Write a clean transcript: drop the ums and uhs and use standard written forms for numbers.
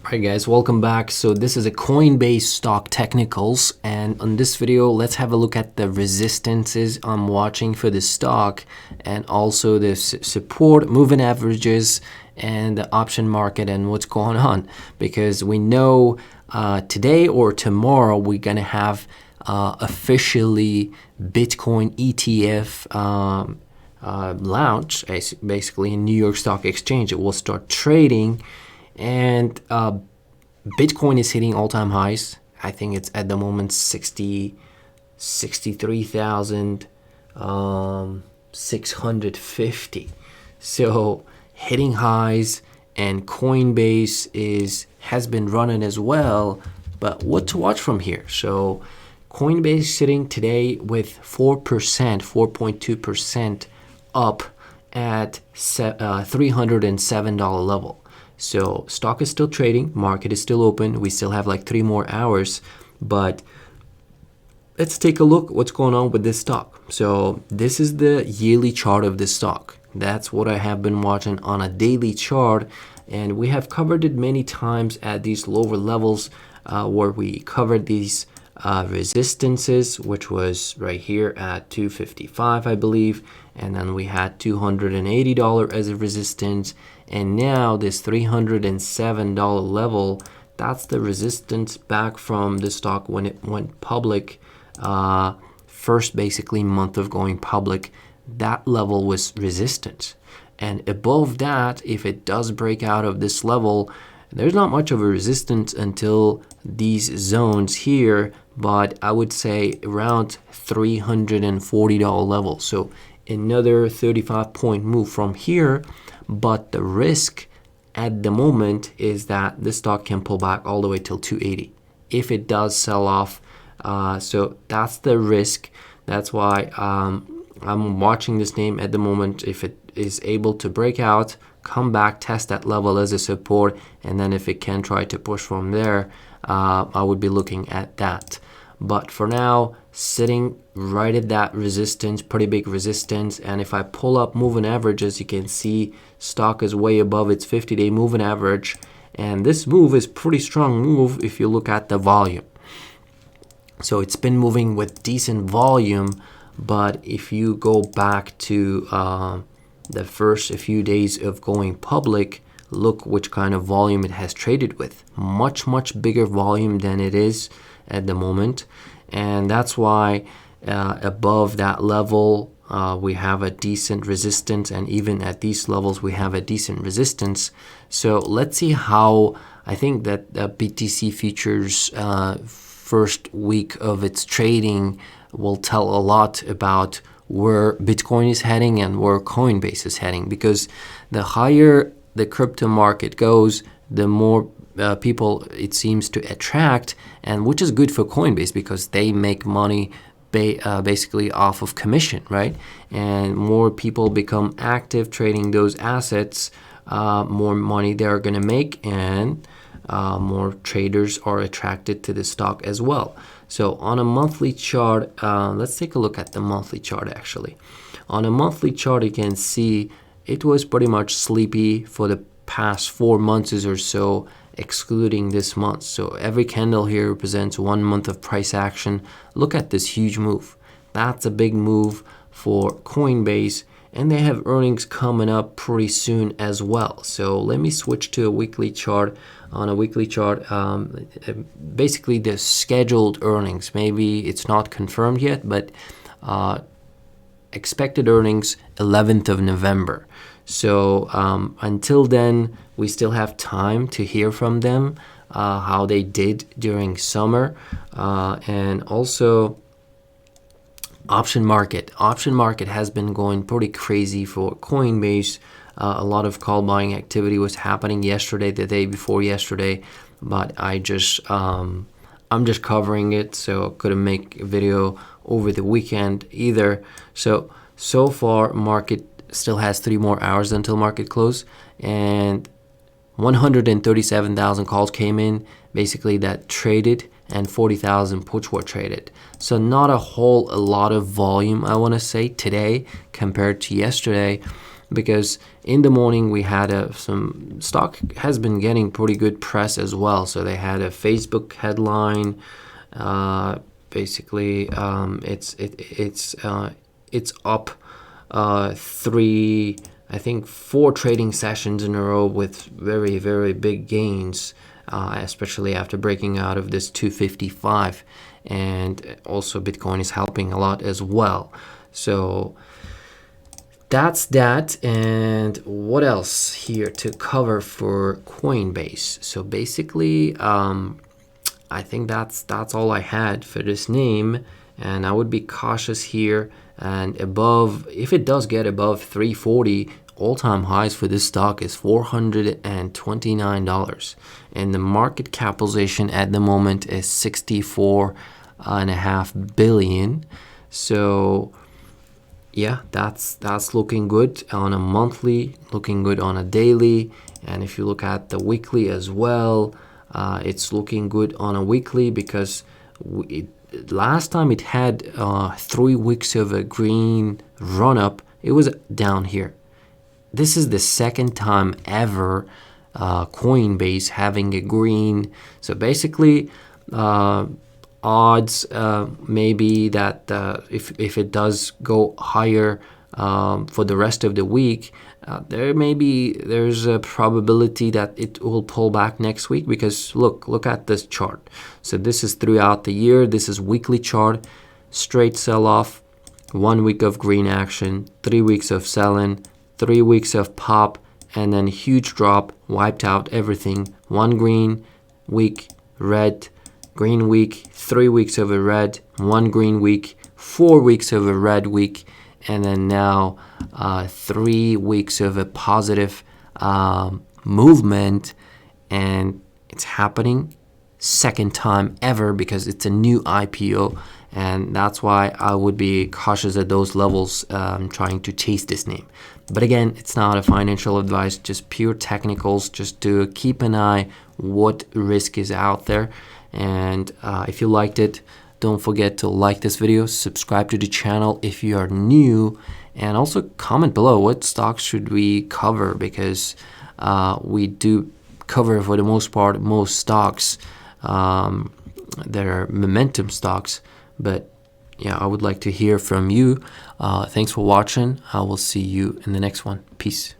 Alright guys, welcome back. So this is a Coinbase stock technicals, and on this video let's have a look at the resistances I'm watching for the stock, and also the support, moving averages, and the option market and what's going on, because we know today or tomorrow we're gonna have officially Bitcoin ETF launch, basically in New York Stock Exchange. It will start trading, and Bitcoin is hitting all-time highs. I think it's at the moment 63,650. So hitting highs, and Coinbase has been running as well. But what to watch from here? So Coinbase sitting today with 4.2% up at $307 level. So stock is still trading, market is still open. We still have like 3 more hours, but let's take a look what's going on with this stock. So this is the yearly chart of this stock. That's what I have been watching on a daily chart, and we have covered it many times at these lower levels where we covered these resistances, which was right here at 255, I believe, and then we had $280 as a resistance, and now this $307 level, that's the resistance back from the stock when it went public, first basically month of going public. That level was resistance, and above that, if it does break out of this level, there's not much of a resistance until these zones here, but I would say around $340 level. So another 35-point move from here, but the risk at the moment is that the stock can pull back all the way till 280 if it does sell off. So that's the risk. That's why I'm watching this name at the moment. If it is able to break out, come back, test that level as a support, and then if it can try to push from there, I would be looking at that. But for now, sitting right at that resistance, pretty big resistance. And if I pull up moving averages, you can see stock is way above its 50-day moving average, and this move is pretty strong move if you look at the volume. So it's been moving with decent volume, but if you go back to the first few days of going public, look which kind of volume it has traded with. Much bigger volume than it is at the moment, and that's why above that level we have a decent resistance, and even at these levels we have a decent resistance. So let's see how, I think that BTC futures first week of its trading will tell a lot about where Bitcoin is heading and where Coinbase is heading, because the higher the crypto market goes, the more people it seems to attract, and which is good for Coinbase because they make money basically off of commission, right? And more people become active trading those assets, more money they're going to make, and more traders are attracted to the stock as well. So on a monthly chart, let's take a look at the monthly chart actually. On a monthly chart, you can see it was pretty much sleepy for the past 4 months or so, excluding this month. So every candle here represents 1 month of price action. Look at this huge move. That's a big move for Coinbase, and they have earnings coming up pretty soon as well. So let me switch to a weekly chart. On a weekly chart, basically the scheduled earnings, maybe it's not confirmed yet, but expected earnings 11th of November. So until then, we still have time to hear from them, how they did during summer, and also option market. Option market has been going pretty crazy for Coinbase. A lot of call buying activity was happening yesterday, the day before yesterday, but I'm just covering it, so couldn't make a video over the weekend either. So far market still has 3 more hours until market close, and 137,000 calls came in basically that traded, and 40,000 puts were traded. So not a lot of volume, I want to say, today compared to yesterday. because in the morning we had some stock has been getting pretty good press as well. So they had a Facebook headline. Basically, it's up four trading sessions in a row with very, very big gains, especially after breaking out of this 255. And also Bitcoin is helping a lot as well. So that's that. And what else here to cover for Coinbase? So basically, I think that's all I had for this name, and I would be cautious here. And above, if it does get above 340, all-time highs for this stock is $429, and the market capitalization at the moment is 64.5 billion. So yeah, that's looking good on a monthly, looking good on a daily, and if you look at the weekly as well, it's looking good on a weekly, because last time it had 3 weeks of a green run-up, it was down here. This is the second time ever Coinbase having a green. So basically, odds maybe that if it does go higher for the rest of the week, there's a probability that it will pull back next week, because look at this chart. So this is throughout the year. This is weekly chart, straight sell-off, 1 week of green action, 3 weeks of sell-in, 3 weeks of pop, and then huge drop, wiped out everything. 1 green week, red, green week, 3 weeks of a red, 1 green week, 4 weeks of a red week, and then now 3 weeks of a positive movement. And it's happening second time ever, because it's a new IPO, and that's why I would be cautious at those levels, trying to chase this name. But again, it's not a financial advice, just pure technicals, just to keep an eye what risk is out there. And if you liked it, don't forget to like this video, subscribe to the channel if you are new, and also comment below what stocks should we cover, because we do cover, for the most part, most stocks that are momentum stocks. But yeah, I would like to hear from you. Thanks for watching. I will see you in the next one. Peace.